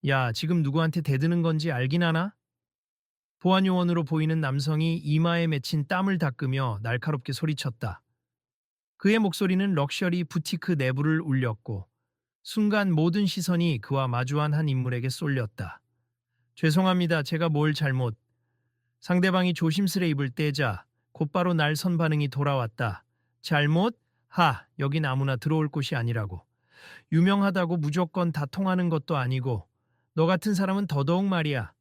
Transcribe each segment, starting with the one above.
야, 지금 누구한테 대드는 건지 알긴 하나? 보안요원으로 보이는 남성이 이마에 맺힌 땀을 닦으며 날카롭게 소리쳤다. 그의 목소리는 럭셔리 부티크 내부를 울렸고 순간 모든 시선이 그와 마주한 한 인물에게 쏠렸다. 죄송합니다. 제가 뭘 잘못. 상대방이 조심스레 입을 떼자 곧바로 날 선 반응이 돌아왔다. 잘못? 여긴 아무나 들어올 곳이 아니라고. 유명하다고 무조건 다 통하는 것도 아니고 너 같은 사람은 더더욱 말이야.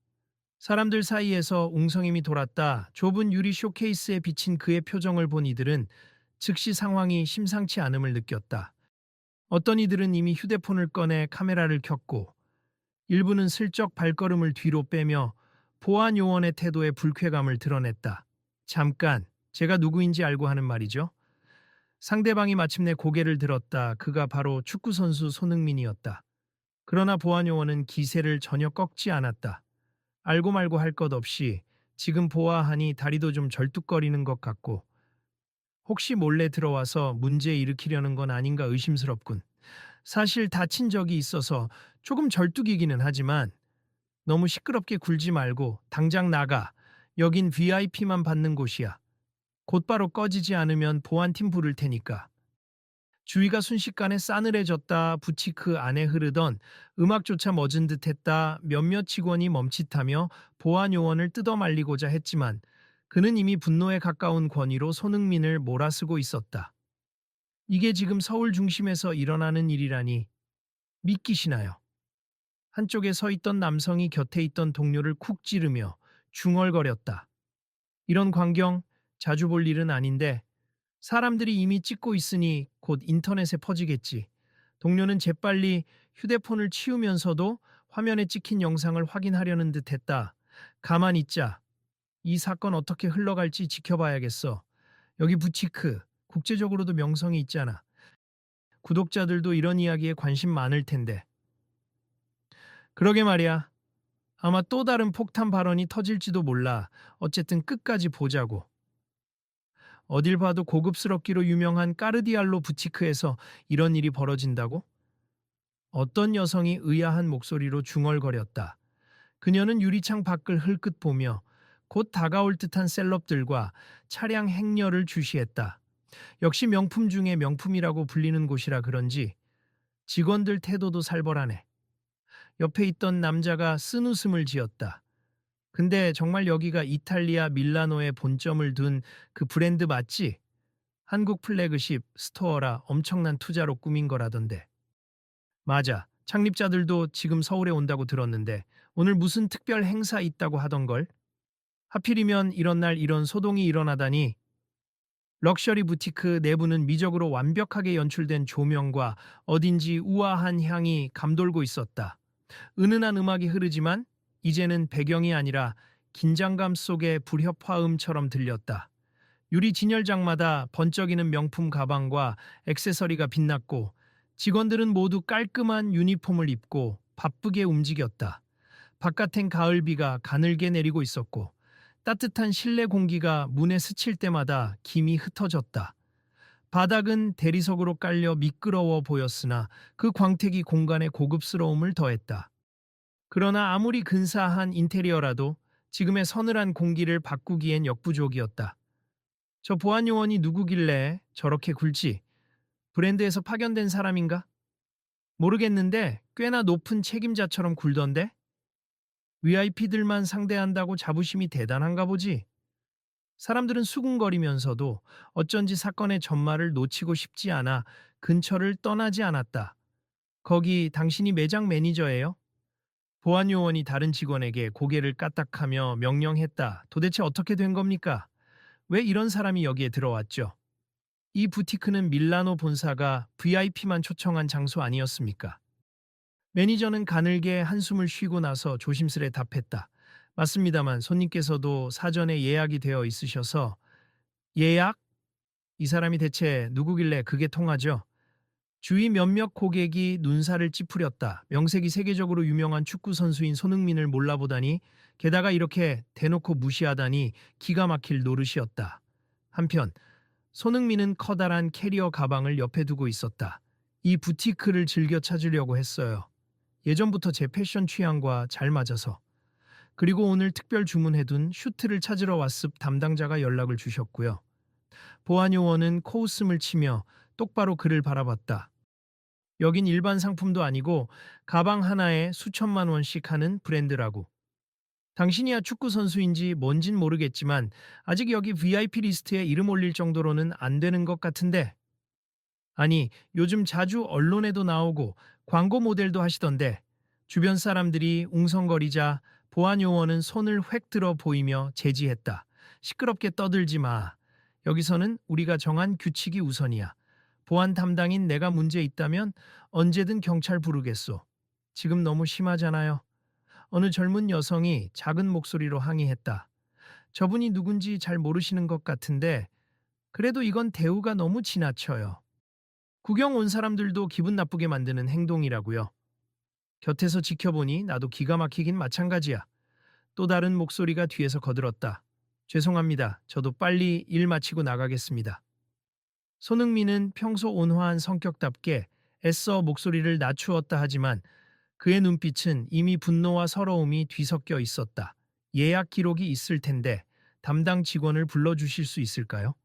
사람들 사이에서 웅성임이 돌았다. 좁은 유리 쇼케이스에 비친 그의 표정을 본 이들은 즉시 상황이 심상치 않음을 느꼈다. 어떤 이들은 이미 휴대폰을 꺼내 카메라를 켰고 일부는 슬쩍 발걸음을 뒤로 빼며 보안 요원의 태도에 불쾌감을 드러냈다. 잠깐, 제가 누구인지 알고 하는 말이죠. 상대방이 마침내 고개를 들었다. 그가 바로 축구선수 손흥민이었다. 그러나 보안 요원은 기세를 전혀 꺾지 않았다. 알고 말고 할 것 없이 지금 보아하니 다리도 좀 절뚝거리는 것 같고 혹시 몰래 들어와서 문제 일으키려는 건 아닌가 의심스럽군. 사실 다친 적이 있어서 조금 절뚝이기는 하지만 너무 시끄럽게 굴지 말고 당장 나가. 여긴 VIP만 받는 곳이야. 곧바로 꺼지지 않으면 보안팀 부를 테니까. 주위가 순식간에 싸늘해졌다. 부치크 안에 흐르던 음악조차 멎은 듯했다. 몇몇 직원이 멈칫하며 보안 요원을 뜯어말리고자 했지만 그는 이미 분노에 가까운 권위로 손흥민을 몰아쓰고 있었다. 이게 지금 서울 중심에서 일어나는 일이라니 믿기시나요? 한쪽에 서 있던 남성이 곁에 있던 동료를 쿡 찌르며 중얼거렸다. 이런 광경 자주 볼 일은 아닌데 사람들이 이미 찍고 있으니 곧 인터넷에 퍼지겠지. 동료는 재빨리 휴대폰을 치우면서도 화면에 찍힌 영상을 확인하려는 듯 했다. 가만 있자. 이 사건 어떻게 흘러갈지 지켜봐야겠어. 여기 부치크, 국제적으로도 명성이 있잖아. 구독자들도 이런 이야기에 관심 많을 텐데. 그러게 말이야. 아마 또 다른 폭탄 발언이 터질지도 몰라. 어쨌든 끝까지 보자고. 어딜 봐도 고급스럽기로 유명한 까르디알로 부치크에서 이런 일이 벌어진다고? 어떤 여성이 의아한 목소리로 중얼거렸다. 그녀는 유리창 밖을 흘끗 보며 곧 다가올 듯한 셀럽들과 차량 행렬을 주시했다. 역시 명품 중에 명품이라고 불리는 곳이라 그런지 직원들 태도도 살벌하네. 옆에 있던 남자가 쓴웃음을 지었다. 근데 정말 여기가 이탈리아 밀라노에 본점을 둔 그 브랜드 맞지? 한국 플래그십 스토어라 엄청난 투자로 꾸민 거라던데. 맞아. 창립자들도 지금 서울에 온다고 들었는데 오늘 무슨 특별 행사 있다고 하던걸? 하필이면 이런 날 이런 소동이 일어나다니. 럭셔리 부티크 내부는 미적으로 완벽하게 연출된 조명과 어딘지 우아한 향이 감돌고 있었다. 은은한 음악이 흐르지만 이제는 배경이 아니라 긴장감 속의 불협화음처럼 들렸다. 유리 진열장마다 번쩍이는 명품 가방과 액세서리가 빛났고 직원들은 모두 깔끔한 유니폼을 입고 바쁘게 움직였다. 바깥엔 가을비가 가늘게 내리고 있었고 따뜻한 실내 공기가 문에 스칠 때마다 김이 흩어졌다. 바닥은 대리석으로 깔려 미끄러워 보였으나 그 광택이 공간의 고급스러움을 더했다. 그러나 아무리 근사한 인테리어라도 지금의 서늘한 공기를 바꾸기엔 역부족이었다. 저 보안 요원이 누구길래 저렇게 굴지? 브랜드에서 파견된 사람인가? 모르겠는데 꽤나 높은 책임자처럼 굴던데? VIP들만 상대한다고 자부심이 대단한가 보지? 사람들은 수군거리면서도 어쩐지 사건의 전말을 놓치고 싶지 않아 근처를 떠나지 않았다. 거기 당신이 매장 매니저예요? 보안 요원이 다른 직원에게 고개를 까딱하며 명령했다. 도대체 어떻게 된 겁니까? 왜 이런 사람이 여기에 들어왔죠? 이 부티크는 밀라노 본사가 VIP만 초청한 장소 아니었습니까? 매니저는 가늘게 한숨을 쉬고 나서 조심스레 답했다. 맞습니다만 손님께서도 사전에 예약이 되어 있으셔서. 예약? 이 사람이 대체 누구길래 그게 통하죠? 주위 몇몇 고객이 눈살을 찌푸렸다. 명색이 세계적으로 유명한 축구 선수인 손흥민을 몰라보다니, 게다가 이렇게 대놓고 무시하다니 기가 막힐 노릇이었다. 한편 손흥민은 커다란 캐리어 가방을 옆에 두고 있었다. 이 부티크를 즐겨 찾으려고 했어요. 예전부터 제 패션 취향과 잘 맞아서. 그리고 오늘 특별 주문해둔 슈트를 찾으러 왔습 담당자가 연락을 주셨고요. 보안 요원은 코웃음을 치며 똑바로 그를 바라봤다. 여긴 일반 상품도 아니고 가방 하나에 수천만 원씩 하는 브랜드라고. 당신이야 축구 선수인지 뭔진 모르겠지만 아직 여기 VIP 리스트에 이름 올릴 정도로는 안 되는 것 같은데. 아니, 요즘 자주 언론에도 나오고 광고 모델도 하시던데 주변 사람들이 웅성거리자 보안 요원은 손을 획 들어 보이며 제지했다. 시끄럽게 떠들지 마. 여기서는 우리가 정한 규칙이 우선이야. 보안 담당인 내가 문제 있다면 언제든 경찰 부르겠소. 지금 너무 심하잖아요. 어느 젊은 여성이 작은 목소리로 항의했다. 저분이 누군지 잘 모르시는 것 같은데 그래도 이건 대우가 너무 지나쳐요. 구경 온 사람들도 기분 나쁘게 만드는 행동이라고요. 곁에서 지켜보니 나도 기가 막히긴 마찬가지야. 또 다른 목소리가 뒤에서 거들었다. 죄송합니다. 저도 빨리 일 마치고 나가겠습니다. 손흥민은 평소 온화한 성격답게 애써 목소리를 낮추었다 하지만 그의 눈빛은 이미 분노와 서러움이 뒤섞여 있었다. 예약 기록이 있을 텐데 담당 직원을 불러주실 수 있을까요?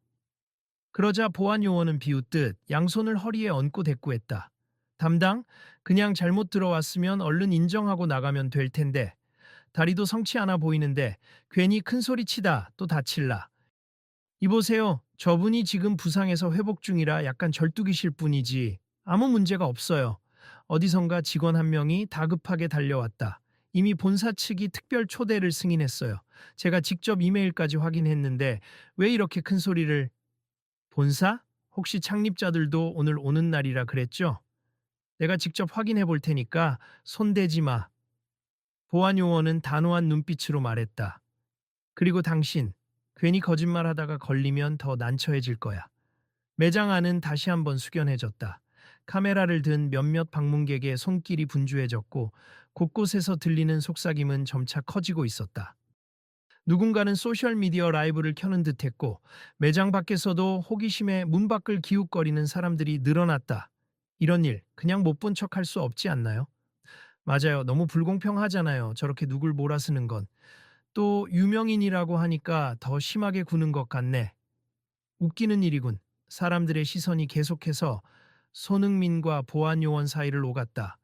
그러자 보안 요원은 비웃듯 양손을 허리에 얹고 대꾸했다. 담당? 그냥 잘못 들어왔으면 얼른 인정하고 나가면 될 텐데. 다리도 성치 않아 보이는데 괜히 큰 소리 치다 또 다칠라. 이보세요. 저분이 지금 부상에서 회복 중이라 약간 절뚝이실 뿐이지 아무 문제가 없어요. 어디선가 직원 한 명이 다급하게 달려왔다. 이미 본사 측이 특별 초대를 승인했어요. 제가 직접 이메일까지 확인했는데 왜 이렇게 큰 소리를... 본사? 혹시 창립자들도 오늘 오는 날이라 그랬죠? 내가 직접 확인해 볼 테니까 손대지 마. 보안 요원은 단호한 눈빛으로 말했다. 그리고 당신, 괜히 거짓말하다가 걸리면 더 난처해질 거야. 매장 안은 다시 한번 숙연해졌다. 카메라를 든 몇몇 방문객의 손길이 분주해졌고 곳곳에서 들리는 속삭임은 점차 커지고 있었다. 누군가는 소셜미디어 라이브를 켜는 듯했고 매장 밖에서도 호기심에 문 밖을 기웃거리는 사람들이 늘어났다. 이런 일 그냥 못 본 척 할 수 없지 않나요? 맞아요. 너무 불공평하잖아요. 저렇게 누굴 몰아쓰는 건. 또 유명인이라고 하니까 더 심하게 구는 것 같네. 웃기는 일이군. 사람들의 시선이 계속해서 손흥민과 보안 요원 사이를 오갔다.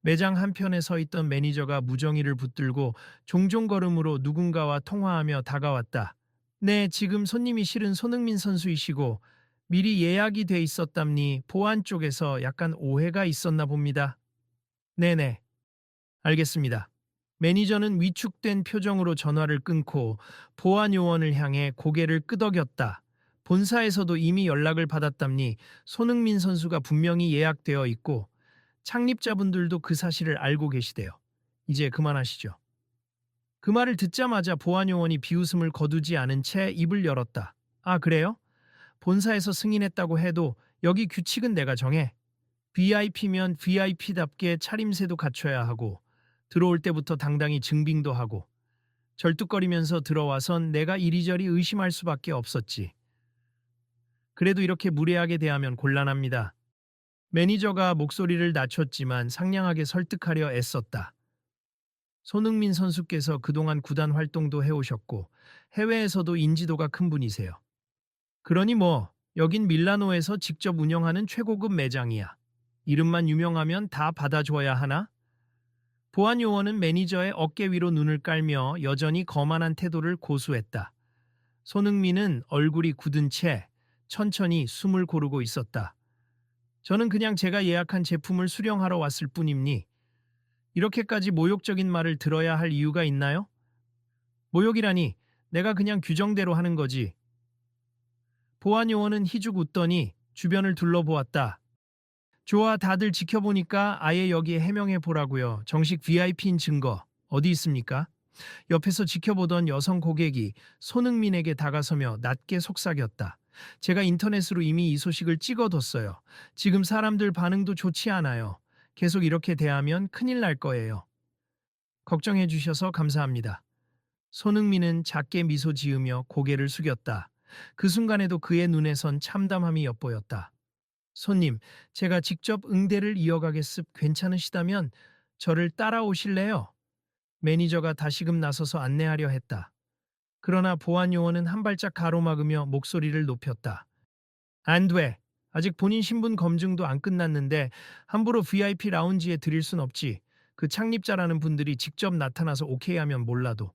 매장 한편에 서 있던 매니저가 무정의를 붙들고 종종 걸음으로 누군가와 통화하며 다가왔다. 네, 지금 손님이 실은 손흥민 선수이시고 미리 예약이 돼 있었답니 보안 쪽에서 약간 오해가 있었나 봅니다. 네네, 알겠습니다. 매니저는 위축된 표정으로 전화를 끊고 보안 요원을 향해 고개를 끄덕였다. 본사에서도 이미 연락을 받았답니 손흥민 선수가 분명히 예약되어 있고 창립자분들도 그 사실을 알고 계시대요. 이제 그만하시죠. 그 말을 듣자마자 보안 요원이 비웃음을 거두지 않은 채 입을 열었다. 아, 그래요? 본사에서 승인했다고 해도 여기 규칙은 내가 정해. VIP면 VIP답게 차림새도 갖춰야 하고 들어올 때부터 당당히 증빙도 하고 절뚝거리면서 들어와선 내가 이리저리 의심할 수밖에 없었지. 그래도 이렇게 무례하게 대하면 곤란합니다. 매니저가 목소리를 낮췄지만 상냥하게 설득하려 애썼다. 손흥민 선수께서 그동안 구단 활동도 해오셨고 해외에서도 인지도가 큰 분이세요. 그러니 뭐 여긴 밀라노에서 직접 운영하는 최고급 매장이야. 이름만 유명하면 다 받아줘야 하나? 보안 요원은 매니저의 어깨 위로 눈을 깔며 여전히 거만한 태도를 고수했다. 손흥민은 얼굴이 굳은 채 천천히 숨을 고르고 있었다. 저는 그냥 제가 예약한 제품을 수령하러 왔을 뿐입니. 이렇게까지 모욕적인 말을 들어야 할 이유가 있나요? 모욕이라니, 내가 그냥 규정대로 하는 거지. 보안 요원은 희죽 웃더니 주변을 둘러보았다. 좋아, 다들 지켜보니까 아예 여기에 해명해 보라고요. 정식 VIP인 증거 어디 있습니까? 옆에서 지켜보던 여성 고객이 손흥민에게 다가서며 낮게 속삭였다. 제가 인터넷으로 이미 이 소식을 찍어뒀어요. 지금 사람들 반응도 좋지 않아요. 계속 이렇게 대하면 큰일 날 거예요. 걱정해 주셔서 감사합니다. 손흥민은 작게 미소 지으며 고개를 숙였다. 그 순간에도 그의 눈에선 참담함이 엿보였다. 손님, 제가 직접 응대를 이어가겠습 괜찮으시다면 저를 따라오실래요? 매니저가 다시금 나서서 안내하려 했다. 그러나 보안 요원은 한 발짝 가로막으며 목소리를 높였다. 안 돼. 아직 본인 신분 검증도 안 끝났는데 함부로 VIP 라운지에 들일 순 없지. 그 창립자라는 분들이 직접 나타나서 오케이 하면 몰라도.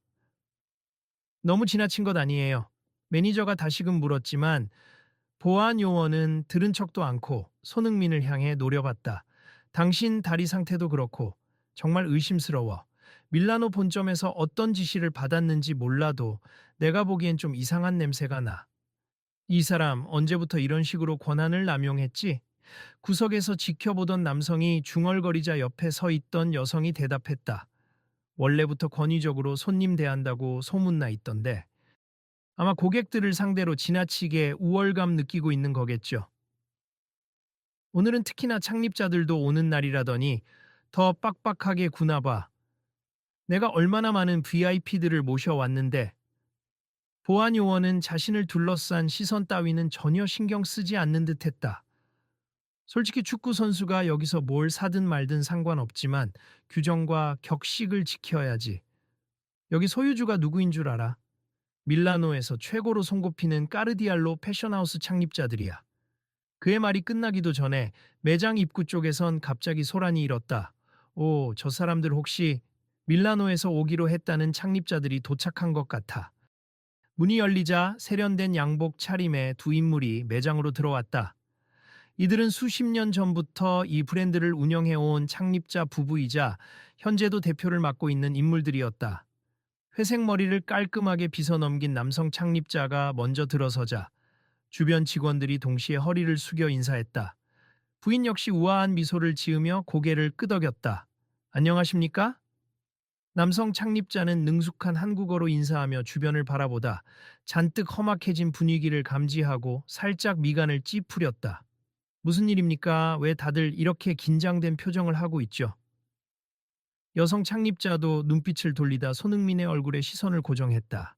너무 지나친 것 아니에요. 매니저가 다시금 물었지만 보안 요원은 들은 척도 않고 손흥민을 향해 노려봤다. 당신 다리 상태도 그렇고 정말 의심스러워. 밀라노 본점에서 어떤 지시를 받았는지 몰라도 내가 보기엔 좀 이상한 냄새가 나. 이 사람 언제부터 이런 식으로 권한을 남용했지? 구석에서 지켜보던 남성이 중얼거리자 옆에 서 있던 여성이 대답했다. 원래부터 권위적으로 손님 대한다고 소문나 있던데 아마 고객들을 상대로 지나치게 우월감 느끼고 있는 거겠죠. 오늘은 특히나 창립자들도 오는 날이라더니 더 빡빡하게 구나봐. 내가 얼마나 많은 VIP들을 모셔왔는데 보안 요원은 자신을 둘러싼 시선 따위는 전혀 신경 쓰지 않는 듯 했다. 솔직히 축구 선수가 여기서 뭘 사든 말든 상관없지만 규정과 격식을 지켜야지. 여기 소유주가 누구인 줄 알아? 밀라노에서 최고로 손꼽히는 까르디알로 패션하우스 창립자들이야. 그의 말이 끝나기도 전에 매장 입구 쪽에선 갑자기 소란이 일었다. 오, 저 사람들 혹시 밀라노에서 오기로 했다는 창립자들이 도착한 것 같아. 문이 열리자 세련된 양복 차림의 두 인물이 매장으로 들어왔다. 이들은 수십 년 전부터 이 브랜드를 운영해온 창립자 부부이자 현재도 대표를 맡고 있는 인물들이었다. 회색 머리를 깔끔하게 빗어 넘긴 남성 창립자가 먼저 들어서자 주변 직원들이 동시에 허리를 숙여 인사했다. 부인 역시 우아한 미소를 지으며 고개를 끄덕였다. 안녕하십니까? 남성 창립자는 능숙한 한국어로 인사하며 주변을 바라보다 잔뜩 험악해진 분위기를 감지하고 살짝 미간을 찌푸렸다. 무슨 일입니까? 왜 다들 이렇게 긴장된 표정을 하고 있죠? 여성 창립자도 눈빛을 돌리다 손흥민의 얼굴에 시선을 고정했다.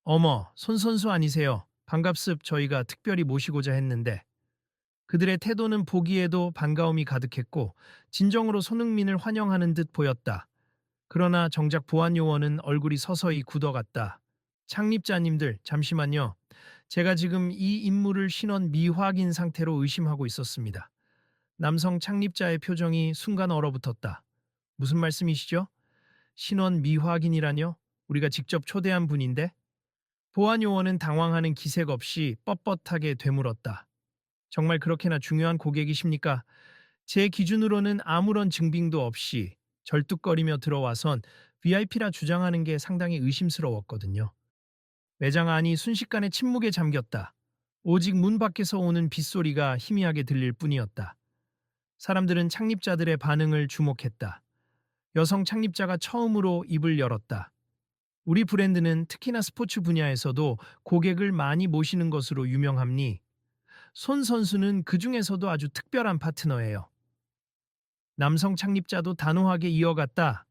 어머, 손 선수 아니세요? 반갑습 저희가 특별히 모시고자 했는데. 그들의 태도는 보기에도 반가움이 가득했고 진정으로 손흥민을 환영하는 듯 보였다. 그러나 정작 보안 요원은 얼굴이 서서히 굳어갔다. 창립자님들, 잠시만요. 제가 지금 이 인물을 신원 미확인 상태로 의심하고 있었습니다. 남성 창립자의 표정이 순간 얼어붙었다. 무슨 말씀이시죠? 신원 미확인이라뇨? 우리가 직접 초대한 분인데? 보안 요원은 당황하는 기색 없이 뻣뻣하게 되물었다. 정말 그렇게나 중요한 고객이십니까? 제 기준으로는 아무런 증빙도 없이 절뚝거리며 들어와선 VIP라 주장하는 게 상당히 의심스러웠거든요. 매장 안이 순식간에 침묵에 잠겼다. 오직 문 밖에서 오는 빗소리가 희미하게 들릴 뿐이었다. 사람들은 창립자들의 반응을 주목했다. 여성 창립자가 처음으로 입을 열었다. 우리 브랜드는 특히나 스포츠 분야에서도 고객을 많이 모시는 것으로 유명합니. 손 선수는 그 중에서도 아주 특별한 파트너예요. 남성 창립자도 단호하게 이어갔다.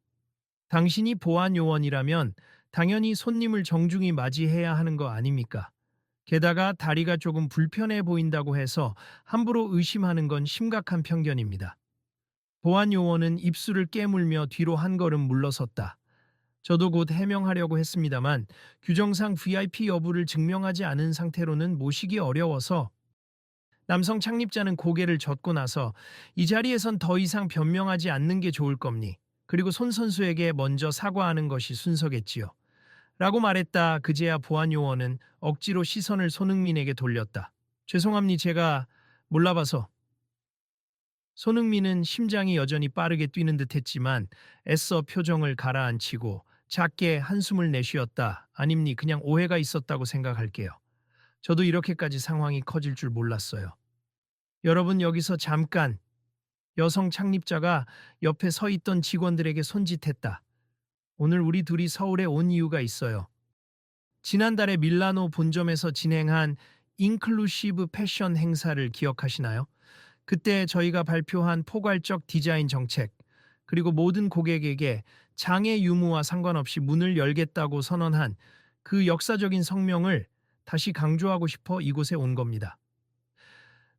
당신이 보안 요원이라면 당연히 손님을 정중히 맞이해야 하는 거 아닙니까? 게다가 다리가 조금 불편해 보인다고 해서 함부로 의심하는 건 심각한 편견입니다. 보안 요원은 입술을 깨물며 뒤로 한 걸음 물러섰다. 저도 곧 해명하려고 했습니다만 규정상 VIP 여부를 증명하지 않은 상태로는 모시기 어려워서 남성 창립자는 고개를 젓고 나서 이 자리에선 더 이상 변명하지 않는 게 좋을 겁니. 그리고 손 선수에게 먼저 사과하는 것이 순서겠지요. 라고 말했다. 그제야 보안 요원은 억지로 시선을 손흥민에게 돌렸다. 죄송합니 제가 몰라봐서. 손흥민은 심장이 여전히 빠르게 뛰는 듯 했지만 애써 표정을 가라앉히고 작게 한숨을 내쉬었다. 아닙니 그냥 오해가 있었다고 생각할게요. 저도 이렇게까지 상황이 커질 줄 몰랐어요. 여러분 여기서 잠깐. 여성 창립자가 옆에 서 있던 직원들에게 손짓했다. 오늘 우리 둘이 서울에 온 이유가 있어요. 지난달에 밀라노 본점에서 진행한 인클루시브 패션 행사를 기억하시나요? 그때 저희가 발표한 포괄적 디자인 정책, 그리고 모든 고객에게 장애 유무와 상관없이 문을 열겠다고 선언한 그 역사적인 성명을 다시 강조하고 싶어 이곳에 온 겁니다.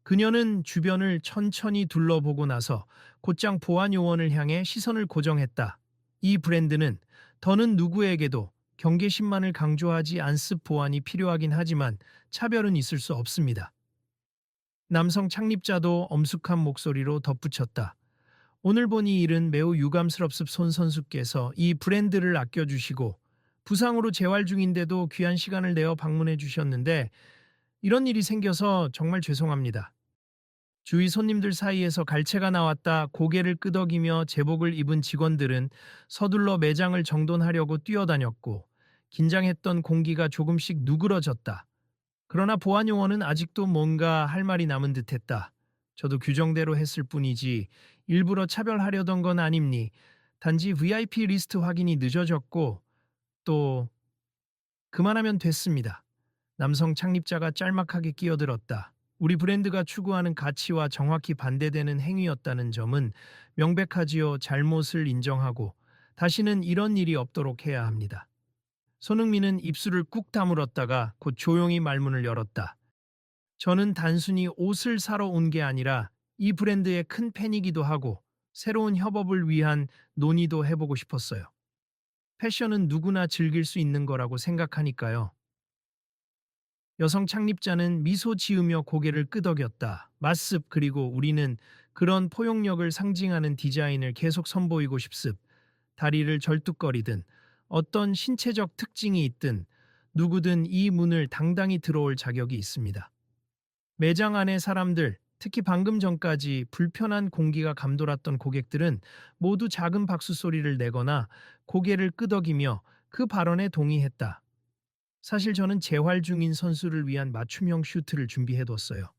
그녀는 주변을 천천히 둘러보고 나서 곧장 보안 요원을 향해 시선을 고정했다. 이 브랜드는 더는 누구에게도 경계심만을 강조하지 않습. 보안이 필요하긴 하지만 차별은 있을 수 없습니다. 남성 창립자도 엄숙한 목소리로 덧붙였다. 오늘 보니 일은 매우 유감스럽습. 손 선수께서 이 브랜드를 아껴주시고 부상으로 재활 중인데도 귀한 시간을 내어 방문해 주셨는데 이런 일이 생겨서 정말 죄송합니다. 주위 손님들 사이에서 갈채가 나왔다. 고개를 끄덕이며 제복을 입은 직원들은 서둘러 매장을 정돈하려고 뛰어다녔고 긴장했던 공기가 조금씩 누그러졌다. 그러나 보안 요원은 아직도 뭔가 할 말이 남은 듯했다. 저도 규정대로 했을 뿐이지 일부러 차별하려던 건 아닙니. 단지 VIP 리스트 확인이 늦어졌고 또 그만하면 됐습니다. 남성 창립자가 짤막하게 끼어들었다. 우리 브랜드가 추구하는 가치와 정확히 반대되는 행위였다는 점은 명백하지요. 잘못을 인정하고 다시는 이런 일이 없도록 해야 합니다. 손흥민은 입술을 꾹 다물었다가 곧 조용히 말문을 열었다. 저는 단순히 옷을 사러 온 게 아니라 이 브랜드의 큰 팬이기도 하고 새로운 협업을 위한 논의도 해보고 싶었어요. 패션은 누구나 즐길 수 있는 거라고 생각하니까요. 여성 창립자는 미소 지으며 고개를 끄덕였다. 맞습. 그리고 우리는 그런 포용력을 상징하는 디자인을 계속 선보이고 싶습. 다리를 절뚝거리든 어떤 신체적 특징이 있든 누구든 이 문을 당당히 들어올 자격이 있습니다. 매장 안의 사람들, 특히 방금 전까지 불편한 공기가 감돌았던 고객들은 모두 작은 박수 소리를 내거나 고개를 끄덕이며 그 발언에 동의했다. 사실 저는 재활 중인 선수를 위한 맞춤형 슈트를 준비해뒀어요.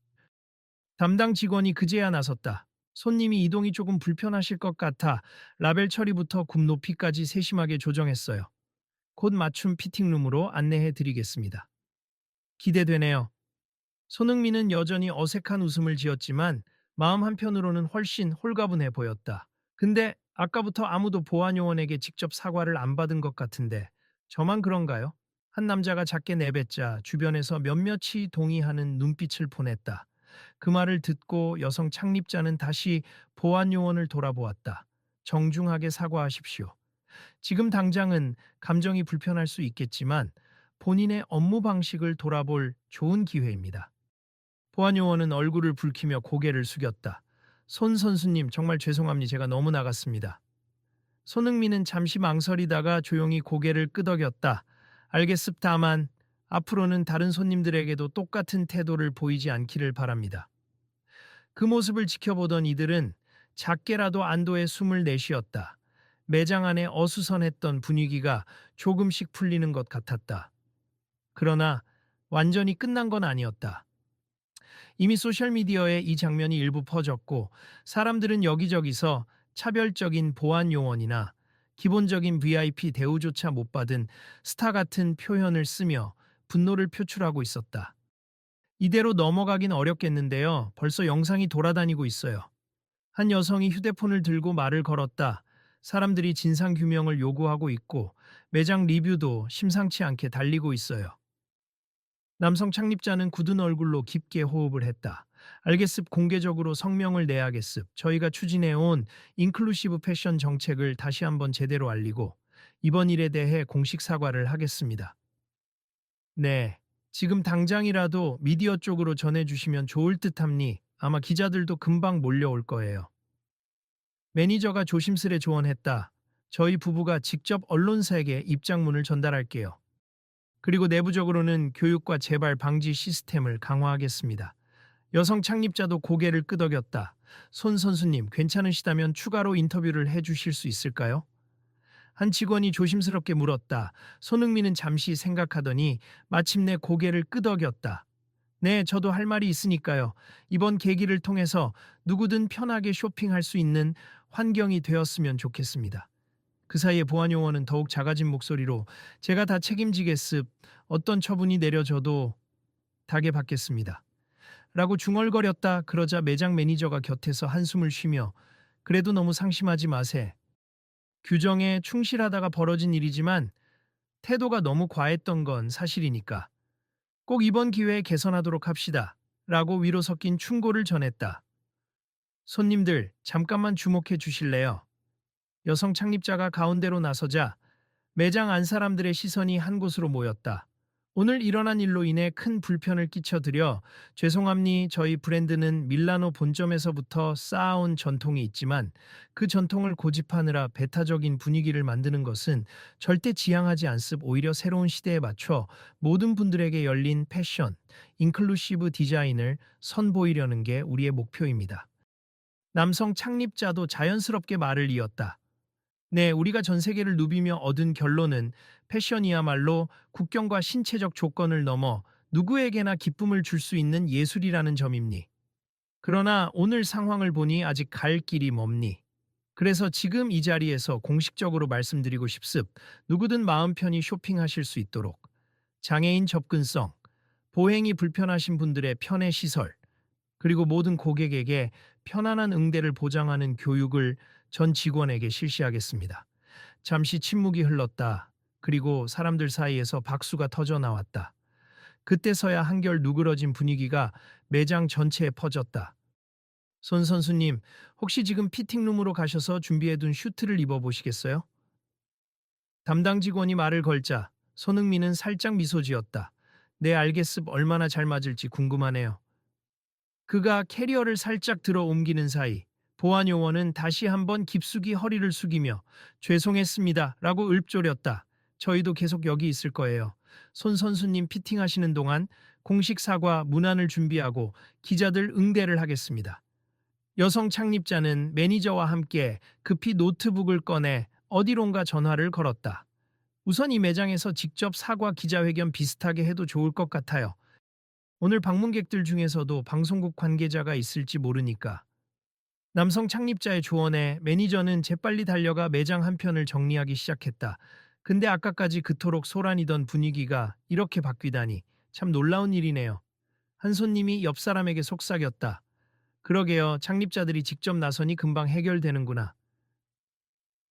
담당 직원이 그제야 나섰다. 손님이 이동이 조금 불편하실 것 같아 라벨 처리부터 굽 높이까지 세심하게 조정했어요. 곧 맞춤 피팅룸으로 안내해 드리겠습니다. 기대되네요. 손흥민은 여전히 어색한 웃음을 지었지만 마음 한편으로는 훨씬 홀가분해 보였다. 근데 아까부터 아무도 보안 요원에게 직접 사과를 안 받은 것 같은데 저만 그런가요? 한 남자가 작게 내뱉자 주변에서 몇몇이 동의하는 눈빛을 보냈다. 그 말을 듣고 여성 창립자는 다시 보안 요원을 돌아보았다. 정중하게 사과하십시오. 지금 당장은 감정이 불편할 수 있겠지만 본인의 업무 방식을 돌아볼 좋은 기회입니다. 보안 요원은 얼굴을 붉히며 고개를 숙였다. 손 선수님 정말 죄송합니다. 제가 너무 나갔습니다. 손흥민은 잠시 망설이다가 조용히 고개를 끄덕였다. 알겠습. 다만 앞으로는 다른 손님들에게도 똑같은 태도를 보이지 않기를 바랍니다. 그 모습을 지켜보던 이들은 작게라도 안도의 숨을 내쉬었다. 매장 안에 어수선했던 분위기가 조금씩 풀리는 것 같았다. 그러나 완전히 끝난 건 아니었다. 이미 소셜미디어에 이 장면이 일부 퍼졌고 사람들은 여기저기서 차별적인 보안 요원이나 기본적인 VIP 대우조차 못 받은 스타 같은 표현을 쓰며 분노를 표출하고 있었다. 이대로 넘어가긴 어렵겠는데요. 벌써 영상이 돌아다니고 있어요. 한 여성이 휴대폰을 들고 말을 걸었다. 사람들이 진상규명을 요구하고 있고 매장 리뷰도 심상치 않게 달리고 있어요. 남성 창립자는 굳은 얼굴로 깊게 호흡을 했다. 알겠습. 공개적으로 성명을 내야겠습. 저희가 추진해온 인클루시브 패션 정책을 다시 한번 제대로 알리고 이번 일에 대해 공식 사과를 하겠습니다. 네, 지금 당장이라도 미디어 쪽으로 전해주시면 좋을 듯합니. 아마 기자들도 금방 몰려올 거예요. 매니저가 조심스레 조언했다. 저희 부부가 직접 언론사에게 입장문을 전달할게요. 그리고 내부적으로는 교육과 재발 방지 시스템을 강화하겠습니다. 여성 창립자도 고개를 끄덕였다. 손 선수님, 괜찮으시다면 추가로 인터뷰를 해주실 수 있을까요? 한 직원이 조심스럽게 물었다. 손흥민은 잠시 생각하더니 마침내 고개를 끄덕였다. 네, 저도 할 말이 있으니까요. 이번 계기를 통해서 누구든 편하게 쇼핑할 수 있는 환경이 되었으면 좋겠습니다. 그 사이에 보안 요원은 더욱 작아진 목소리로 제가 다 책임지겠습. 어떤 처분이 내려져도 닭에 받겠습니다. 라고 중얼거렸다. 그러자 매장 매니저가 곁에서 한숨을 쉬며 그래도 너무 상심하지 마세. 규정에 충실하다가 벌어진 일이지만 태도가 너무 과했던 건 사실이니까 꼭 이번 기회에 개선하도록 합시다. 라고 위로 섞인 충고를 전했다. 손님들, 잠깐만 주목해 주실래요? 여성 창립자가 가운데로 나서자 매장 안 사람들의 시선이 한 곳으로 모였다. 오늘 일어난 일로 인해 큰 불편을 끼쳐드려 죄송합니. 저희 브랜드는 밀라노 본점에서부터 쌓아온 전통이 있지만 그 전통을 고집하느라 배타적인 분위기를 만드는 것은 절대 지향하지 않습. 오히려 새로운 시대에 맞춰 모든 분들에게 열린 패션, 인클루시브 디자인을 선보이려는 게 우리의 목표입니다. 남성 창립자도 자연스럽게 말을 이었다. 네, 우리가 전 세계를 누비며 얻은 결론은 패션이야말로 국경과 신체적 조건을 넘어 누구에게나 기쁨을 줄 수 있는 예술이라는 점입니. 그러나 오늘 상황을 보니 아직 갈 길이 멉니. 그래서 지금 이 자리에서 공식적으로 말씀드리고 싶습. 누구든 마음 편히 쇼핑하실 수 있도록 장애인 접근성, 보행이 불편하신 분들의 편의 시설, 그리고 모든 고객에게 편안한 응대를 보장하는 교육을 전 직원에게 실시하겠습니다. 잠시 침묵이 흘렀다. 그리고 사람들 사이에서 박수가 터져 나왔다. 그때서야 한결 누그러진 분위기가 매장 전체에 퍼졌다. 손 선수님, 혹시 지금 피팅룸으로 가셔서 준비해둔 슈트를 입어보시겠어요? 담당 직원이 말을 걸자 손흥민은 살짝 미소 지었다. 네, 알겠습. 얼마나 잘 맞을지 궁금하네요. 그가 캐리어를 살짝 들어 옮기는 사이 보안 요원은 다시 한번 깊숙이 허리를 숙이며 죄송했습니다 라고 읊조렸다. 저희도 계속 여기 있을 거예요. 손 선수님 피팅하시는 동안 공식 사과 문안을 준비하고 기자들 응대를 하겠습니다. 여성 창립자는 매니저와 함께 급히 노트북을 꺼내 어디론가 전화를 걸었다. 우선 이 매장에서 직접 사과 기자회견 비슷하게 해도 좋을 것 같아요. 오늘 방문객들 중에서도 방송국 관계자가 있을지 모르니까. 남성 창립자의 조언에 매니저는 재빨리 달려가 매장 한편을 정리하기 시작했다. 근데 아까까지 그토록 소란이던 분위기가 이렇게 바뀌다니 참 놀라운 일이네요. 한 손님이 옆 사람에게 속삭였다. 그러게요. 창립자들이 직접 나서니 금방 해결되는구나.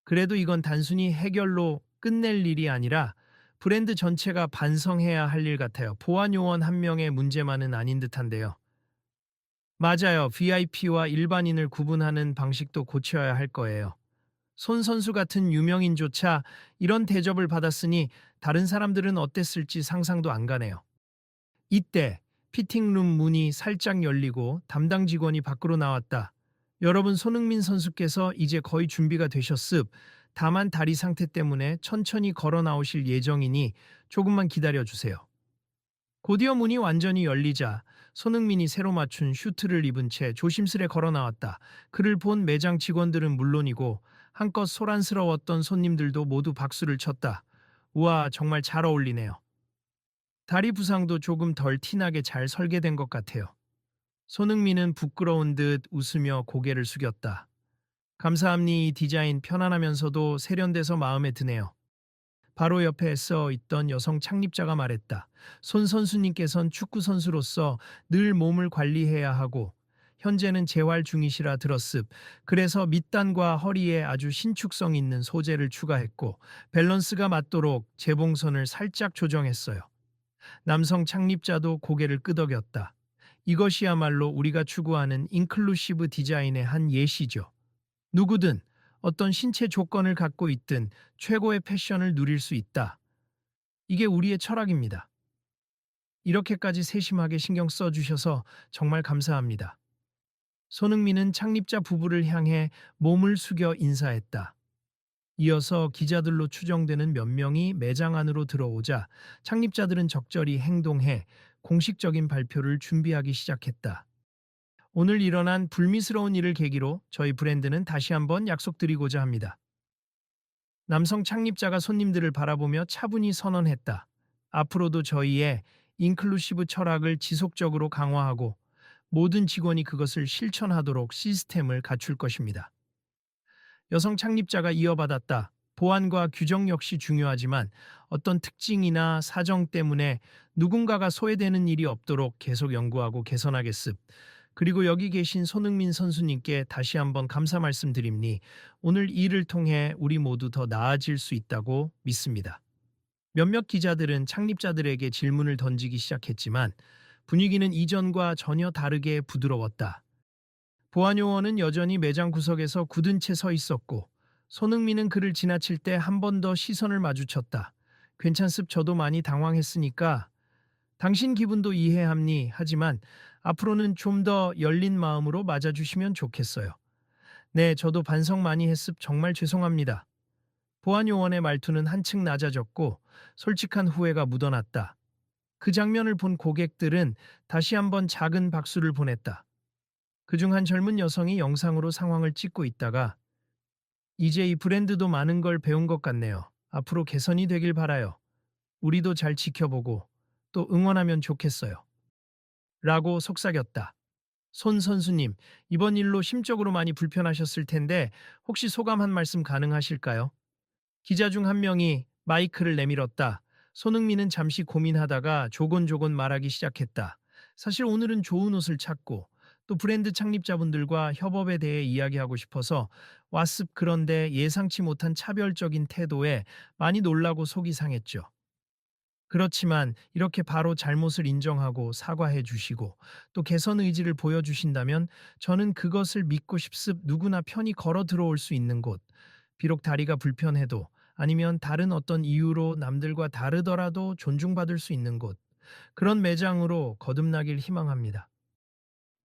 그래도 이건 단순히 해결로 끝낼 일이 아니라 브랜드 전체가 반성해야 할 일 같아요. 보안 요원 한 명의 문제만은 아닌 듯한데요. 맞아요. VIP와 일반인을 구분하는 방식도 고쳐야 할 거예요. 손 선수 같은 유명인조차 이런 대접을 받았으니 다른 사람들은 어땠을지 상상도 안 가네요. 이때 피팅룸 문이 살짝 열리고 담당 직원이 밖으로 나왔다. 여러분, 손흥민 선수께서 이제 거의 준비가 되셨습. 다만 다리 상태 때문에 천천히 걸어 나오실 예정이니 조금만 기다려 주세요. 곧이어 문이 완전히 열리자 손흥민이 새로 맞춘 슈트를 입은 채 조심스레 걸어 나왔다. 그를 본 매장 직원들은 물론이고 한껏 소란스러웠던 손님들도 모두 박수를 쳤다. 우와, 정말 잘 어울리네요. 다리 부상도 조금 덜 티나게 잘 설계된 것 같아요. 손흥민은 부끄러운 듯 웃으며 고개를 숙였다. 감사합니. 이 디자인 편안하면서도 세련돼서 마음에 드네요. 바로 옆에 서 있던 여성 창립자가 말했다. 손 선수님께선 축구 선수로서 늘 몸을 관리해야 하고 현재는 재활 중이시라 들었습. 그래서 밑단과 허리에 아주 신축성 있는 소재를 추가했고 밸런스가 맞도록 재봉선을 살짝 조정했어요. 남성 창립자도 고개를 끄덕였다. 이것이야말로 우리가 추구하는 인클루시브 디자인의 한 예시죠. 누구든 어떤 신체 조건을 갖고 있든 최고의 패션을 누릴 수 있다. 이게 우리의 철학입니다. 이렇게까지 세심하게 신경 써주셔서 정말 감사합니다. 손흥민은 창립자 부부를 향해 몸을 숙여 인사했다. 이어서 기자들로 추정되는 몇 명이 매장 안으로 들어오자 창립자들은 적절히 행동해 공식적인 발표를 준비하기 시작했다. 오늘 일어난 불미스러운 일을 계기로 저희 브랜드는 다시 한번 약속드리고자 합니다. 남성 창립자가 손님들을 바라보며 차분히 선언했다. 앞으로도 저희의 인클루시브 철학을 지속적으로 강화하고 모든 직원이 그것을 실천하도록 시스템을 갖출 것입니다. 여성 창립자가 이어받았다. 보안과 규정 역시 중요하지만 어떤 특징이나 사정 때문에 누군가가 소외되는 일이 없도록 계속 연구하고 개선하겠습. 그리고 여기 계신 손흥민 선수님께 다시 한번 감사 말씀드립니. 오늘 이 일을 통해 우리 모두 더 나아질 수 있다고 믿습니다. 몇몇 기자들은 창립자들에게 질문을 던지기 시작했지만 분위기는 이전과 전혀 다르게 부드러웠다. 보안요원은 여전히 매장 구석에서 굳은 채 서 있었고 손흥민은 그를 지나칠 때 한 번 더 시선을 마주쳤다. 괜찮습 저도 많이 당황했으니까 당신 기분도 이해합니 하지만 앞으로는 좀 더 열린 마음으로 맞아주시면 좋겠어요. 네, 저도 반성 많이 했습 정말 죄송합니다. 보안요원의 말투는 한층 낮아졌고 솔직한 후회가 묻어났다. 그 장면을 본 고객들은 다시 한번 작은 박수를 보냈다. 그중 한 젊은 여성이 영상으로 상황을 찍고 있다가 이제 이 브랜드도 많은 걸 배운 것 같네요. 앞으로 개선이 되길 바라요. 우리도 잘 지켜보고 또 응원하면 좋겠어요. 라고 속삭였다. 손 선수님, 이번 일로 심적으로 많이 불편하셨을 텐데 혹시 소감 한 말씀 가능하실까요? 기자 중 한 명이 마이크를 내밀었다. 손흥민은 잠시 고민하다가 조곤조곤 말하기 시작했다. 사실 오늘은 좋은 옷을 찾고 또 브랜드 창립자분들과 협업에 대해 이야기하고 싶어서 왔습. 그런데 예상치 못한 차별적인 태도에 많이 놀라고 속이 상했죠. 그렇지만 이렇게 바로 잘못을 인정하고 사과해 주시고 또 개선 의지를 보여주신다면 저는 그것을 믿고 싶습. 누구나 편히 걸어 들어올 수 있는 곳. 비록 다리가 불편해도 아니면 다른 어떤 이유로 남들과 다르더라도 존중받을 수 있는 곳. 그런 매장으로 거듭나길 희망합니다.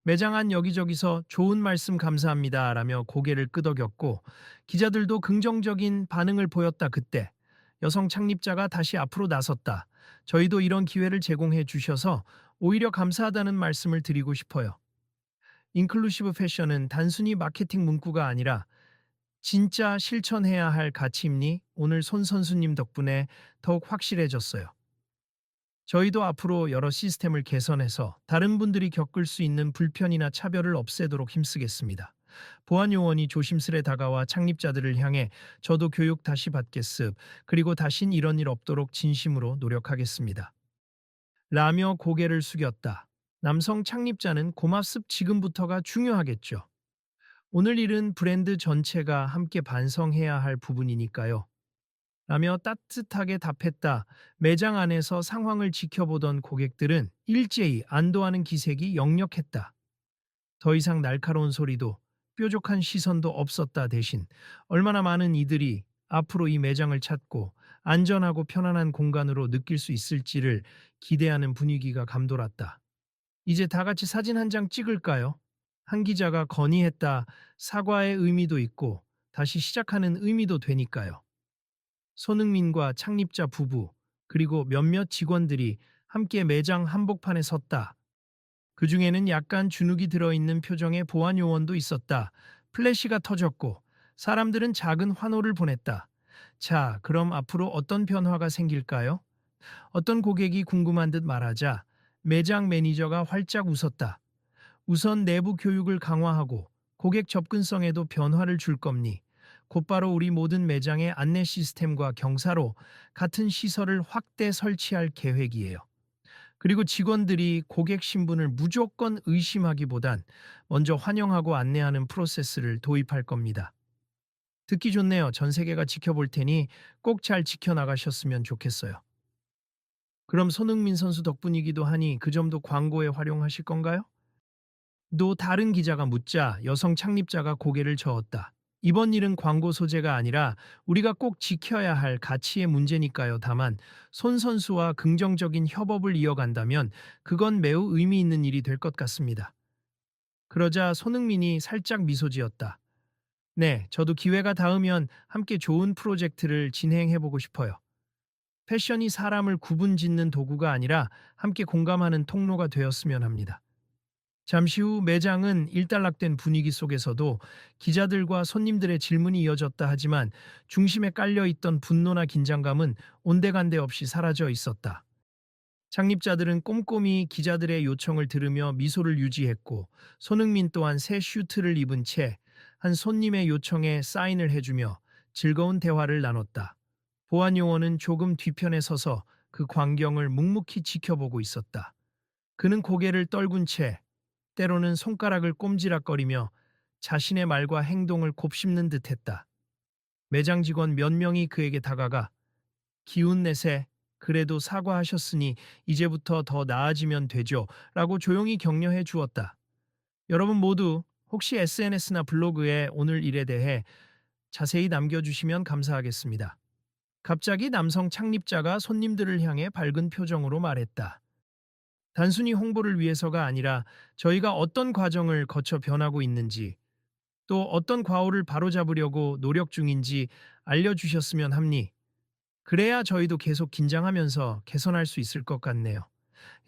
매장 안 여기저기서 좋은 말씀 감사합니다 라며 고개를 끄덕였고 기자들도 긍정적인 반응을 보였다. 그때 여성 창립자가 다시 앞으로 나섰다. 저희도 이런 기회를 제공해 주셔서 오히려 감사하다는 말씀을 드리고 싶어요. 인클루시브 패션은 단순히 마케팅 문구가 아니라 진짜 실천해야 할 가치임니 오늘 손 선수님 덕분에 더욱 확실해졌어요. 저희도 앞으로 여러 시스템을 개선해서 다른 분들이 겪을 수 있는 불편이나 차별을 없애도록 힘쓰겠습니다. 보안 요원이 조심스레 다가와 창립자들을 향해 저도 교육 다시 받겠습. 그리고 다신 이런 일 없도록 진심으로 노력하겠습니다. 라며 고개를 숙였다. 남성 창립자는 고맙습. 지금부터가 중요하겠죠. 오늘 일은 브랜드 전체가 함께 반성해야 할 부분이니까요. 라며 따뜻하게 답했다. 매장 안에서 상황을 지켜보던 고객들은 일제히 안도하는 기색이 역력했다. 더 이상 날카로운 소리도 뾰족한 시선도 없었다. 대신 얼마나 많은 이들이 앞으로 이 매장을 찾고 안전하고 편안한 공간으로 느낄 수 있을지를 기대하는 분위기가 감돌았다. 이제 다 같이 사진 한 장 찍을까요? 한 기자가 건의했다. 사과의 의미도 있고 다시 시작하는 의미도 되니까요. 손흥민과 창립자 부부 그리고 몇몇 직원들이 함께 매장 한복판에 섰다. 그 중에는 약간 주눅이 들어있는 표정의 보안 요원도 있었다. 플래시가 터졌고 사람들은 작은 환호를 보냈다. 자, 그럼 앞으로 어떤 변화가 생길까요? 어떤 고객이 궁금한 듯 말하자 매장 매니저가 활짝 웃었다. 우선 내부 교육을 강화하고 고객 접근성에도 변화를 줄 겁니. 곧바로 우리 모든 매장의 안내 시스템과 경사로 같은 시설을 확대 설치할 계획이에요. 그리고 직원들이 고객 신분을 무조건 의심하기보단 먼저 환영하고 안내하는 프로세스를 도입할 겁니다. 듣기 좋네요. 전 세계가 지켜볼 테니 꼭 잘 지켜나가셨으면 좋겠어요. 그럼 손흥민 선수 덕분이기도 하니 그 점도 광고에 활용하실 건가요? 또 다른 기자가 묻자 여성 창립자가 고개를 저었다. 이번 일은 광고 소재가 아니라 우리가 꼭 지켜야 할 가치의 문제니까요. 다만 손 선수와 긍정적인 협업을 이어간다면 그건 매우 의미 있는 일이 될 것 같습니다. 그러자 손흥민이 살짝 미소 지었다. 네, 저도 기회가 닿으면 함께 좋은 프로젝트를 진행해보고 싶어요. 패션이 사람을 구분 짓는 도구가 아니라 함께 공감하는 통로가 되었으면 합니다. 잠시 후 매장은 일단락된 분위기 속에서도 기자들과 손님들의 질문이 이어졌다. 하지만 중심에 깔려있던 분노나 긴장감은 온데간데 없이 사라져 있었다. 창립자들은 꼼꼼히 기자들의 요청을 들으며 미소를 유지했고 손흥민 또한 새 슈트를 입은 채 한 손님의 요청에 사인을 해주며 즐거운 대화를 나눴다. 보안 요원은 조금 뒤편에 서서 그 광경을 묵묵히 지켜보고 있었다. 그는 고개를 떨군 채 때로는 손가락을 꼼지락거리며 자신의 말과 행동을 곱씹는 듯했다. 매장 직원 몇 명이 그에게 다가가 기운 내세, 그래도 사과하셨으니 이제부터 더 나아지면 되죠 라고 조용히 격려해 주었다. 여러분 모두 혹시 SNS나 블로그에 오늘 일에 대해 자세히 남겨주시면 감사하겠습니다. 갑자기 남성 창립자가 손님들을 향해 밝은 표정으로 말했다. 단순히 홍보를 위해서가 아니라 저희가 어떤 과정을 거쳐 변하고 있는지, 또 어떤 과오를 바로잡으려고 노력 중인지 알려주셨으면 합니. 그래야 저희도 계속 긴장하면서 개선할 수 있을 것 같네요.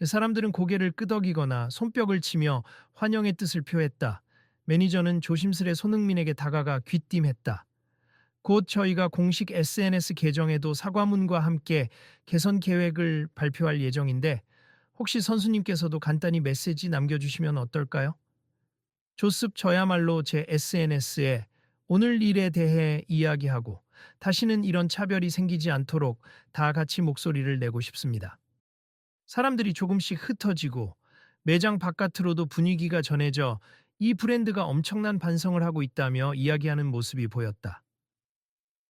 사람들은 고개를 끄덕이거나 손뼉을 치며 환영의 뜻을 표했다. 매니저는 조심스레 손흥민에게 다가가 귀띔했다. 곧 저희가 공식 SNS 계정에도 사과문과 함께 개선 계획을 발표할 예정인데 혹시 선수님께서도 간단히 메시지 남겨주시면 어떨까요? 조습 저야말로 제 SNS에 오늘 일에 대해 이야기하고 다시는 이런 차별이 생기지 않도록 다 같이 목소리를 내고 싶습니다. 사람들이 조금씩 흩어지고 매장 바깥으로도 분위기가 전해져 이 브랜드가 엄청난 반성을 하고 있다며 이야기하는 모습이 보였다.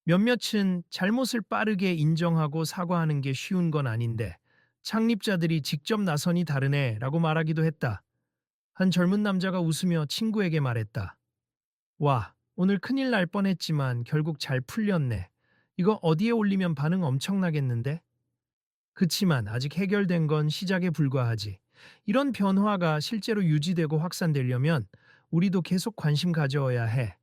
몇몇은 잘못을 빠르게 인정하고 사과하는 게 쉬운 건 아닌데 창립자들이 직접 나서니 다르네 라고 말하기도 했다. 한 젊은 남자가 웃으며 친구에게 말했다. 와, 오늘 큰일 날 뻔했지만 결국 잘 풀렸네. 이거 어디에 올리면 반응 엄청나겠는데? 그치만 아직 해결된 건 시작에 불과하지. 이런 변화가 실제로 유지되고 확산되려면 우리도 계속 관심 가져야 해.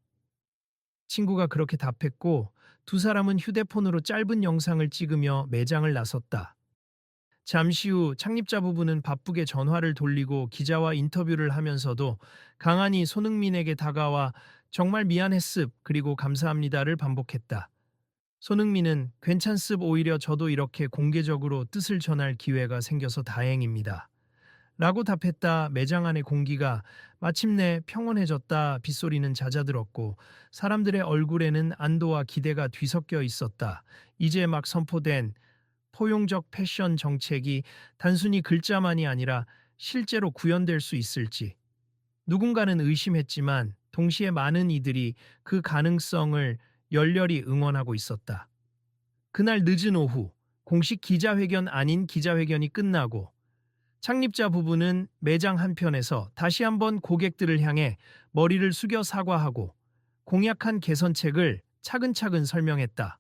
친구가 그렇게 답했고 두 사람은 휴대폰으로 짧은 영상을 찍으며 매장을 나섰다. 잠시 후 창립자 부부는 바쁘게 전화를 돌리고 기자와 인터뷰를 하면서도 강한이 손흥민에게 다가와 정말 미안했습 그리고 감사합니다를 반복했다. 손흥민은 괜찮습 오히려 저도 이렇게 공개적으로 뜻을 전할 기회가 생겨서 다행입니다. 라고 답했다. 매장 안의 공기가 마침내 평온해졌다. 빗소리는 잦아들었고 사람들의 얼굴에는 안도와 기대가 뒤섞여 있었다. 이제 막 선포된 포용적 패션 정책이 단순히 글자만이 아니라 실제로 구현될 수 있을지 누군가는 의심했지만 동시에 많은 이들이 그 가능성을 열렬히 응원하고 있었다. 그날 늦은 오후 공식 기자회견 아닌 기자회견이 끝나고 창립자 부부는 매장 한편에서 다시 한번 고객들을 향해 머리를 숙여 사과하고 공약한 개선책을 차근차근 설명했다.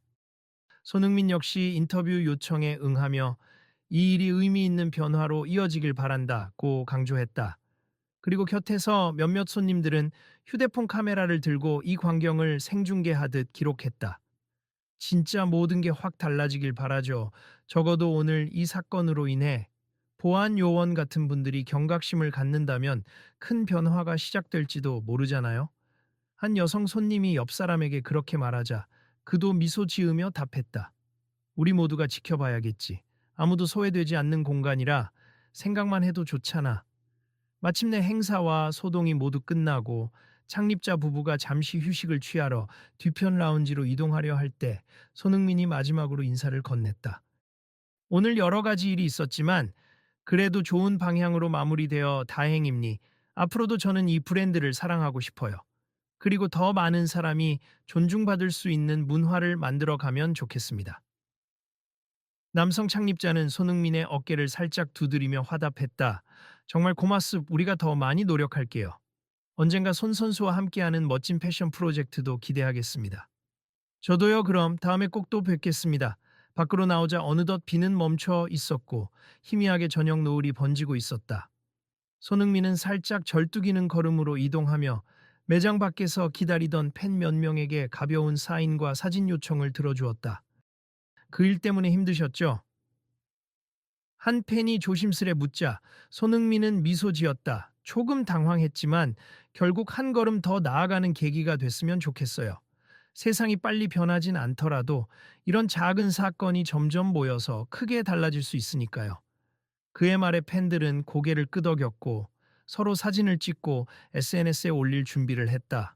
손흥민 역시 인터뷰 요청에 응하며 이 일이 의미 있는 변화로 이어지길 바란다고 강조했다. 그리고 곁에서 몇몇 손님들은 휴대폰 카메라를 들고 이 광경을 생중계하듯 기록했다. 진짜 모든 게 확 달라지길 바라죠. 적어도 오늘 이 사건으로 인해 보안 요원 같은 분들이 경각심을 갖는다면 큰 변화가 시작될지도 모르잖아요. 한 여성 손님이 옆 사람에게 그렇게 말하자 그도 미소 지으며 답했다. 우리 모두가 지켜봐야겠지. 아무도 소외되지 않는 공간이라 생각만 해도 좋잖아. 마침내 행사와 소동이 모두 끝나고 창립자 부부가 잠시 휴식을 취하러 뒤편 라운지로 이동하려 할 때 손흥민이 마지막으로 인사를 건넸다. 오늘 여러 가지 일이 있었지만 그래도 좋은 방향으로 마무리되어 다행입니. 앞으로도 저는 이 브랜드를 사랑하고 싶어요. 그리고 더 많은 사람이 존중받을 수 있는 문화를 만들어 가면 좋겠습니다. 남성 창립자는 손흥민의 어깨를 살짝 두드리며 화답했다. 정말 고맙습. 우리가 더 많이 노력할게요. 언젠가 손 선수와 함께하는 멋진 패션 프로젝트도 기대하겠습니다. 저도요. 그럼 다음에 꼭 또 뵙겠습니다. 밖으로 나오자 어느덧 비는 멈춰 있었고 희미하게 저녁 노을이 번지고 있었다. 손흥민은 살짝 절뚝이는 걸음으로 이동하며 매장 밖에서 기다리던 팬 몇 명에게 가벼운 사인과 사진 요청을 들어주었다. 그 일 때문에 힘드셨죠? 한 팬이 조심스레 묻자 손흥민은 미소 지었다. 조금 당황했지만 결국 한 걸음 더 나아가는 계기가 됐으면 좋겠어요. 세상이 빨리 변하진 않더라도 이런 작은 사건이 점점 모여서 크게 달라질 수 있으니까요. 그의 말에 팬들은 고개를 끄덕였고 서로 사진을 찍고 SNS에 올릴 준비를 했다.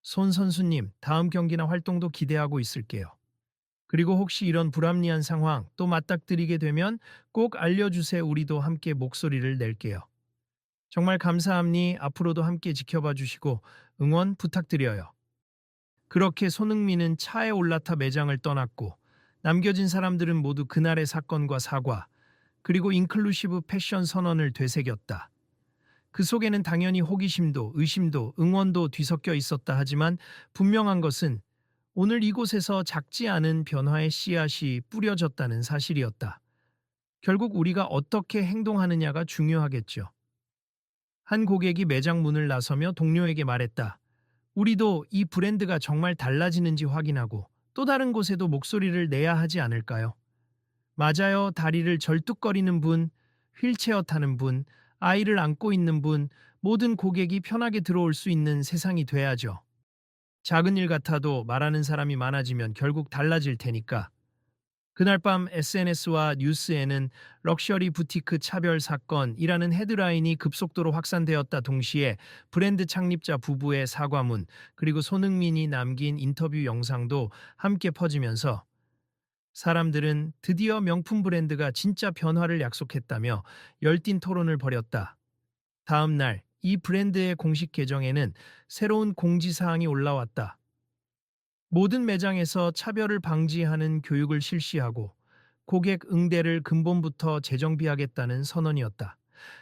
손 선수님, 다음 경기나 활동도 기대하고 있을게요. 그리고 혹시 이런 불합리한 상황 또 맞닥뜨리게 되면 꼭 알려주세요. 우리도 함께 목소리를 낼게요. 정말 감사합니. 앞으로도 함께 지켜봐 주시고 응원 부탁드려요. 그렇게 손흥민은 차에 올라타 매장을 떠났고 남겨진 사람들은 모두 그날의 사건과 사과 그리고 인클루시브 패션 선언을 되새겼다. 그 속에는 당연히 호기심도 의심도 응원도 뒤섞여 있었다 하지만 분명한 것은 오늘 이곳에서 작지 않은 변화의 씨앗이 뿌려졌다는 사실이었다. 결국 우리가 어떻게 행동하느냐가 중요하겠죠. 한 고객이 매장 문을 나서며 동료에게 말했다. 우리도 이 브랜드가 정말 달라지는지 확인하고 또 다른 곳에도 목소리를 내야 하지 않을까요? 맞아요. 다리를 절뚝거리는 분, 휠체어 타는 분, 아이를 안고 있는 분, 모든 고객이 편하게 들어올 수 있는 세상이 돼야죠. 작은 일 같아도 말하는 사람이 많아지면 결국 달라질 테니까. 그날 밤 SNS와 뉴스에는 럭셔리 부티크 차별 사건이라는 헤드라인이 급속도로 확산되었다. 동시에 브랜드 창립자 부부의 사과문 그리고 손흥민이 남긴 인터뷰 영상도 함께 퍼지면서 사람들은 드디어 명품 브랜드가 진짜 변화를 약속했다며 열띤 토론을 벌였다. 다음 날 이 브랜드의 공식 계정에는 새로운 공지사항이 올라왔다. 모든 매장에서 차별을 방지하는 교육을 실시하고 고객 응대를 근본부터 재정비하겠다는 선언이었다.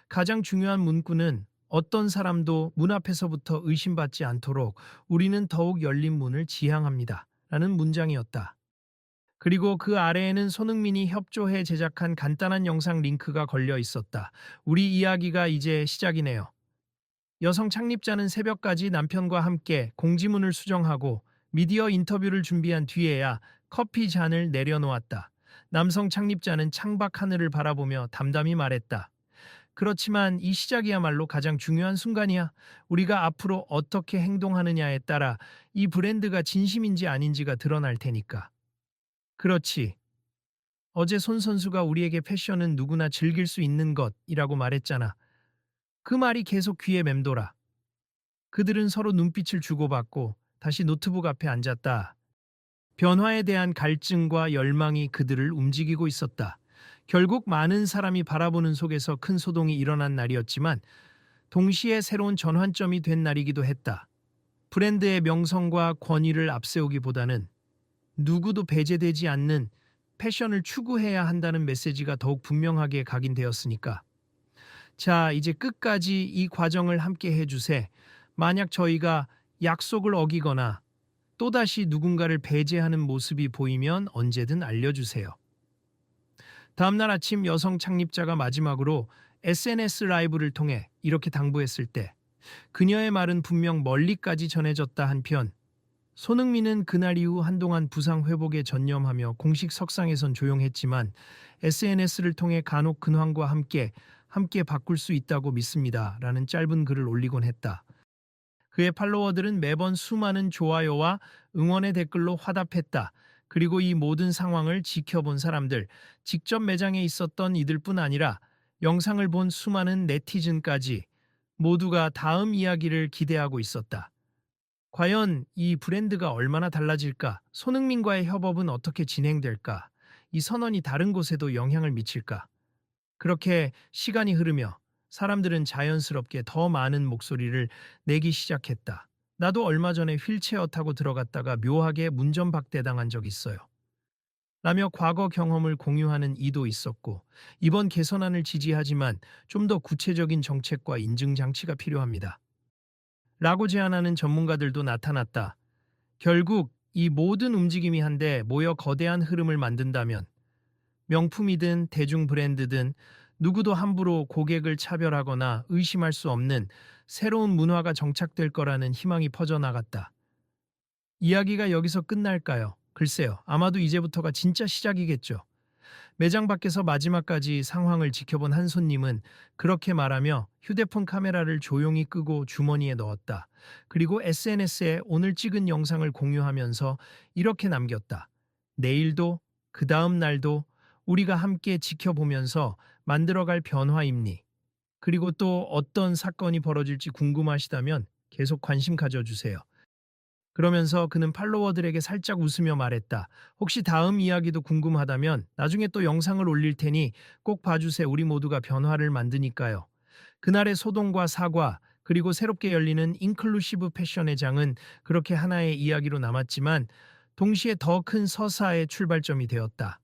가장 중요한 문구는 어떤 사람도 문 앞에서부터 의심받지 않도록 우리는 더욱 열린 문을 지향합니다. 라는 문장이었다. 그리고 그 아래에는 손흥민이 협조해 제작한 간단한 영상 링크가 걸려 있었다. 우리 이야기가 이제 시작이네요. 여성 창립자는 새벽까지 남편과 함께 공지문을 수정하고 미디어 인터뷰를 준비한 뒤에야 커피 잔을 내려놓았다. 남성 창립자는 창밖 하늘을 바라보며 담담히 말했다. 그렇지만 이 시작이야말로 가장 중요한 순간이야. 우리가 앞으로 어떻게 행동하느냐에 따라 이 브랜드가 진심인지 아닌지가 드러날 테니까. 그렇지. 어제 손 선수가 우리에게 패션은 누구나 즐길 수 있는 것이라고 말했잖아. 그 말이 계속 귀에 맴돌아. 그들은 서로 눈빛을 주고받고 다시 노트북 앞에 앉았다. 변화에 대한 갈증과 열망이 그들을 움직이고 있었다. 결국 많은 사람이 바라보는 속에서 큰 소동이 일어난 날이었지만 동시에 새로운 전환점이 된 날이기도 했다. 브랜드의 명성과 권위를 앞세우기보다는 누구도 배제되지 않는 패션을 추구해야 한다는 메시지가 더욱 분명하게 각인되었으니까. 자, 이제 끝까지 이 과정을 함께 해주세. 만약 저희가 약속을 어기거나 또다시 누군가를 배제하는 모습이 보이면 언제든 알려주세요. 다음날 아침 여성 창립자가 마지막으로 SNS 라이브를 통해 이렇게 당부했을 때 그녀의 말은 분명 멀리까지 전해졌다. 한편 손흥민은 그날 이후 한동안 부상 회복에 전념하며 공식 석상에선 조용했지만 SNS를 통해 간혹 근황과 함께 바꿀 수 있다고 믿습니다. 라는 짧은 글을 올리곤 했다. 그의 팔로워들은 매번 수많은 좋아요와 응원의 댓글로 화답했다. 그리고 이 모든 상황을 지켜본 사람들, 직접 매장에 있었던 이들뿐 아니라 영상을 본 수많은 네티즌까지 모두가 다음 이야기를 기대하고 있었다. 과연 이 브랜드가 얼마나 달라질까? 손흥민과의 협업은 어떻게 진행될까? 이 선언이 다른 곳에도 영향을 미칠까? 그렇게 시간이 흐르며 사람들은 자연스럽게 더 많은 목소리를 내기 시작했다. 나도 얼마 전에 휠체어 타고 들어갔다가 묘하게 문전박대당한 적 있어요. 라며 과거 경험을 공유하는 이도 있었고, 이번 개선안을 지지하지만 좀 더 구체적인 정책과 인증장치가 필요합니다. 라고 제안하는 전문가들도 나타났다. 결국 이 모든 움직임이 한데 모여 거대한 흐름을 만든다면 명품이든 대중 브랜드든 누구도 함부로 고객을 차별하거나 의심할 수 없는 새로운 문화가 정착될 거라는 희망이 퍼져나갔다. 이야기가 여기서 끝날까요? 글쎄요. 아마도 이제부터가 진짜 시작이겠죠. 매장 밖에서 마지막까지 상황을 지켜본 한 손님은 그렇게 말하며 휴대폰 카메라를 조용히 끄고 주머니에 넣었다. 그리고 SNS에 오늘 찍은 영상을 공유하면서 이렇게 남겼다. 내일도 그 다음 날도 우리가 함께 지켜보면서 만들어갈 변화입니. 그리고 또 어떤 사건이 벌어질지 궁금하시다면 계속 관심 가져주세요. 그러면서 그는 팔로워들에게 살짝 웃으며 말했다. 혹시 다음 이야기도 궁금하다면 나중에 또 영상을 올릴 테니 꼭 봐주세요. 우리 모두가 변화를 만드니까요. 그날의 소동과 사과, 그리고 새롭게 열리는 인클루시브 패션의 장은 그렇게 하나의 이야기로 남았지만 동시에 더 큰 서사의 출발점이 되었다.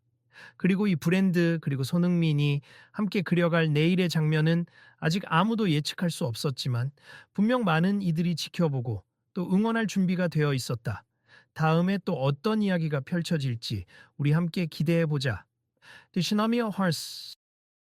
그리고 이 브랜드 그리고 손흥민이 함께 그려갈 내일의 장면은 아직 아무도 예측할 수 없었지만 분명 많은 이들이 지켜보고 또 응원할 준비가 되어 있었다. 다음에 또 어떤 이야기가 펼쳐질지 우리 함께 기대해 보자. The Tsunami of Hearts